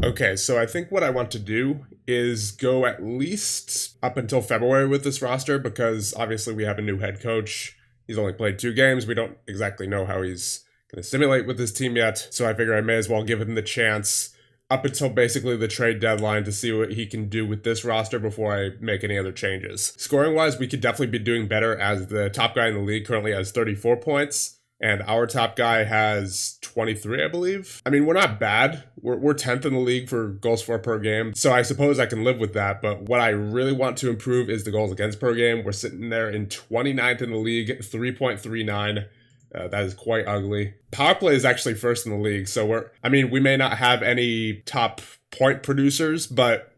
Okay, so I think what I want to do is go at least up until February with this roster because obviously we have a new head coach. He's only played 2 games. We don't exactly know how he's going to simulate with his team yet. So I figure I may as well give him the chance up until basically the trade deadline to see what he can do with this roster before I make any other changes. Scoring wise, we could definitely be doing better as the top guy in the league currently has 34 points. And our top guy has 23, I believe. I mean, we're not bad. We're 10th in the league for goals for per game. So I suppose I can live with that. But what I really want to improve is the goals against per game. We're sitting there in 29th in the league, 3.39. That is quite ugly. Power play is actually first in the league. So we may not have any top point producers, but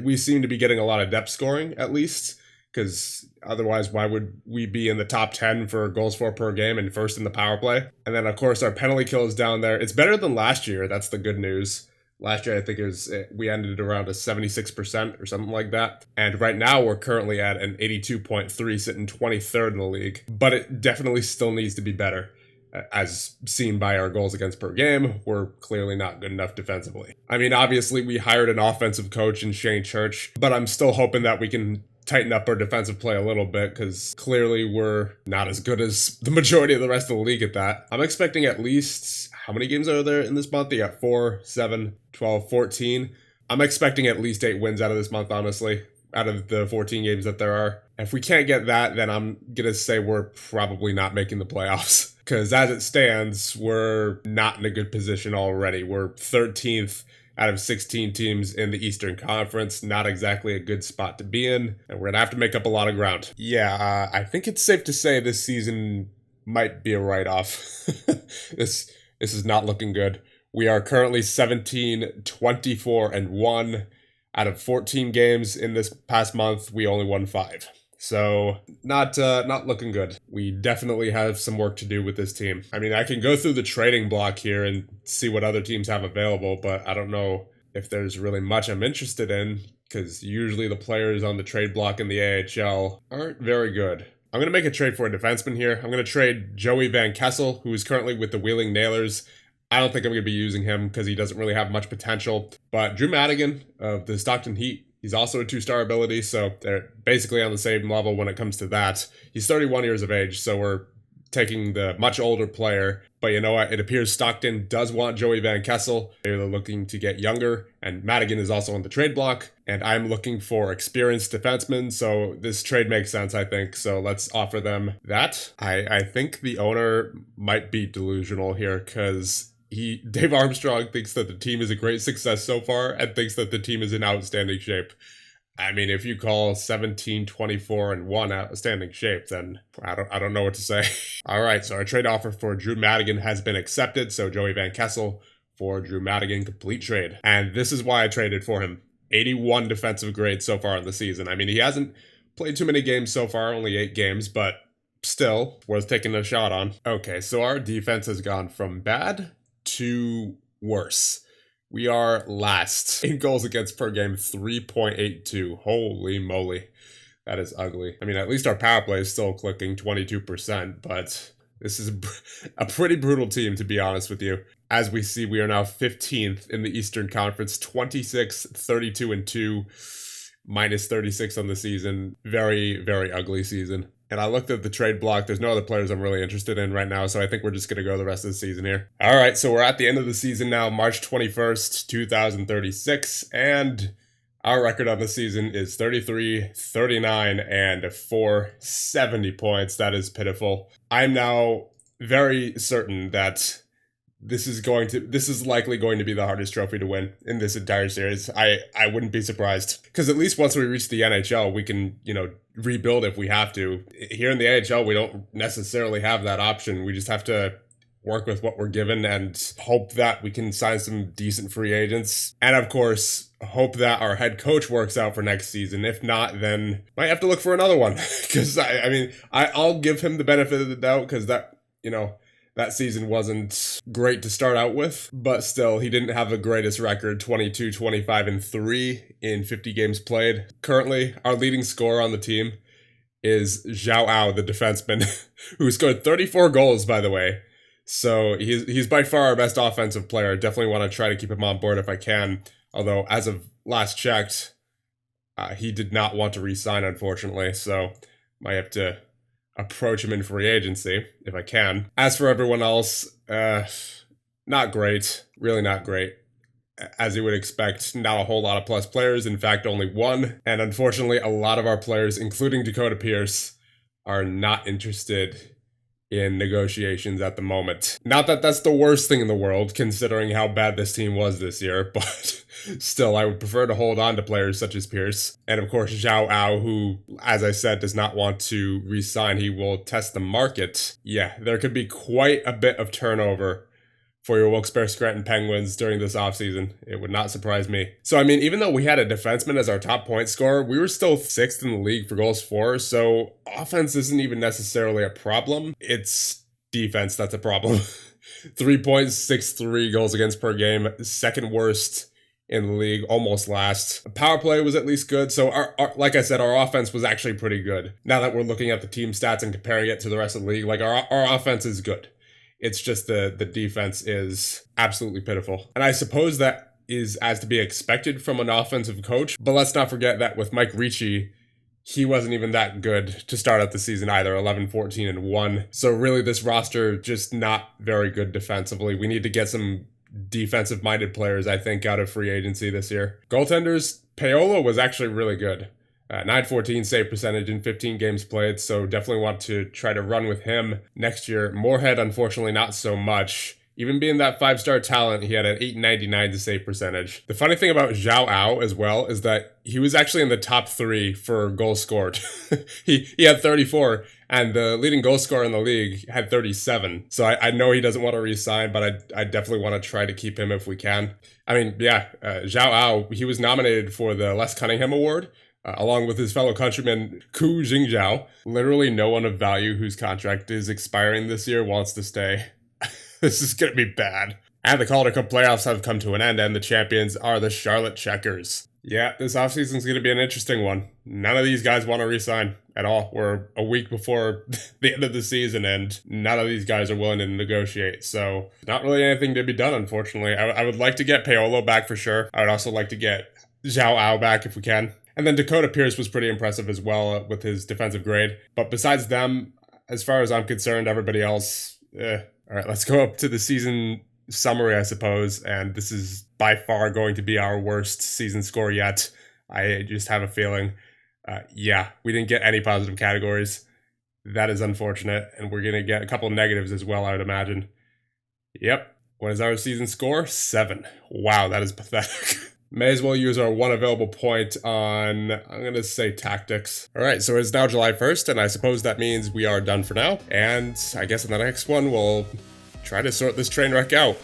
we seem to be getting a lot of depth scoring at least. Because otherwise, why would we be in the top 10 for goals for per game and first in the power play? And then, of course, our penalty kill is down there. It's better than last year. That's the good news. Last year, I think we ended around a 76% or something like that. And right now, we're currently at an 82.3, sitting 23rd in the league. But it definitely still needs to be better. As seen by our goals against per game, we're clearly not good enough defensively. I mean, obviously, we hired an offensive coach in Shane Church, but I'm still hoping that we can tighten up our defensive play a little bit because clearly we're not as good as the majority of the rest of the league at that. I'm expecting at least, how many games are there in this month? They got 4, 7, 12, 14. I'm expecting at least 8 wins out of this month, honestly, out of the 14 games that there are. If we can't get that, then I'm going to say we're probably not making the playoffs. Because as it stands, we're not in a good position already. We're 13th out of 16 teams in the Eastern Conference. Not exactly a good spot to be in, and we're going to have to make up a lot of ground. Yeah, I think it's safe to say this season might be a write-off. This is not looking good. We are currently 17, 24, and 1. Out of 14 games in this past month, we only won 5. So, not looking good. We definitely have some work to do with this team. I mean, I can go through the trading block here and see what other teams have available, but I don't know if there's really much I'm interested in, because usually the players on the trade block in the AHL aren't very good. I'm going to make a trade for a defenseman here. I'm going to trade Joey Van Kessel, who is currently with the Wheeling Nailers. I don't think I'm going to be using him because he doesn't really have much potential. But Drew Madigan of the Stockton Heat, he's also a 2-star ability, so they're basically on the same level when it comes to that. He's 31 years of age, so we're taking the much older player. But you know what? It appears Stockton does want Joey Van Kessel. They're looking to get younger, and Madigan is also on the trade block. And I'm looking for experienced defensemen, so this trade makes sense, I think. So let's offer them that. I think the owner might be delusional here, because Dave Armstrong thinks that the team is a great success so far and thinks that the team is in outstanding shape. I mean, if you call 17, 24, and 1 outstanding shape, then I don't know what to say. All right, so our trade offer for Drew Madigan has been accepted. So Joey Van Kessel for Drew Madigan, complete trade. And this is why I traded for him. 81 defensive grade so far in the season. I mean, he hasn't played too many games so far, only 8 games, but still worth taking a shot on. Okay, so our defense has gone from bad to worse. We are last in goals against per game, 3.82. Holy moly. That is ugly. I mean, at least our power play is still clicking 22%, but this is a pretty brutal team, to be honest with you. As we see, we are now 15th in the Eastern Conference, 26, 32, and 2, minus 36 on the season. Very, very ugly season. And I looked at the trade block. There's no other players I'm really interested in right now, so I think we're just going to go the rest of the season here. All right, so we're at the end of the season now, March 21st, 2036, and our record on the season is 33, 39, and 470 points. That is pitiful. I'm now very certain that this is likely going to be the hardest trophy to win in this entire series. I wouldn't be surprised. Because at least once we reach the NHL, we can, rebuild if we have to. Here in the AHL, we don't necessarily have that option. We just have to work with what we're given and hope that we can sign some decent free agents. And of course, hope that our head coach works out for next season. If not, then might have to look for another one. Because I'll give him the benefit of the doubt, because that season wasn't great to start out with, but still, he didn't have the greatest record, 22, 25, and 3 in 50 games played. Currently, our leading scorer on the team is Zhao Ao, the defenseman, who scored 34 goals, by the way. So he's by far our best offensive player. Definitely want to try to keep him on board if I can. Although, as of last checked, he did not want to re-sign, unfortunately, so might have to approach him in free agency, if I can. As for everyone else, not great. Really not great. As you would expect, not a whole lot of plus players. In fact, only one. And unfortunately, a lot of our players, including Dakota Pierce, are not interested in negotiations at the moment. Not that that's the worst thing in the world, considering how bad this team was this year, but still, I would prefer to hold on to players such as Pierce. And of course, Zhao Ao, who, as I said, does not want to re-sign. He will test the market. Yeah, there could be quite a bit of turnover for your Wilkes-Barre Scranton Penguins during this offseason. It would not surprise me. So, I mean, even though we had a defenseman as our top point scorer, we were still 6th in the league for goals for, so offense isn't even necessarily a problem. It's defense that's a problem. 3.63 goals against per game, second worst in the league, almost last. Power play was at least good, so our like I said, our offense was actually pretty good. Now that we're looking at the team stats and comparing it to the rest of the league, like our offense is good. It's just the defense is absolutely pitiful. And I suppose that is as to be expected from an offensive coach. But let's not forget that with Mike Ricci, he wasn't even that good to start out the season either, 11, 14, and 1. So really this roster just not very good defensively. We need to get some defensive-minded players, I think, out of free agency this year. Goaltenders, Paolo was actually really good. 914 save percentage in 15 games played, so definitely want to try to run with him next year. Moorhead, unfortunately, not so much. Even being that 5-star talent, he had an 899 to save percentage. The funny thing about Zhao Ao as well is that he was actually in the top 3 for goals scored. he had 34, and the leading goal scorer in the league had 37. So I know he doesn't want to re-sign, but I definitely want to try to keep him if we can. I mean, yeah, Zhao Ao, he was nominated for the Les Cunningham Award, along with his fellow countryman Ku Jingzhao. Literally no one of value whose contract is expiring this year wants to stay. This is going to be bad. And the Calder Cup playoffs have come to an end, and the champions are the Charlotte Checkers. Yeah, this offseason is going to be an interesting one. None of these guys want to re-sign at all. We're a week before the end of the season, and none of these guys are willing to negotiate. So, not really anything to be done, unfortunately. I would like to get Paolo back for sure. I would also like to get Zhao Ao back if we can. And then Dakota Pierce was pretty impressive as well with his defensive grade. But besides them, as far as I'm concerned, everybody else, All right, let's go up to the season summary, I suppose. And this is by far going to be our worst season score yet. I just have a feeling. Yeah, we didn't get any positive categories. That is unfortunate. And we're going to get a couple negatives as well, I would imagine. Yep. What is our season score? 7. Wow, that is pathetic. May as well use our one available point on, I'm going to say tactics. All right, so it's now July 1st, and I suppose that means we are done for now. And I guess in the next one, we'll try to sort this train wreck out.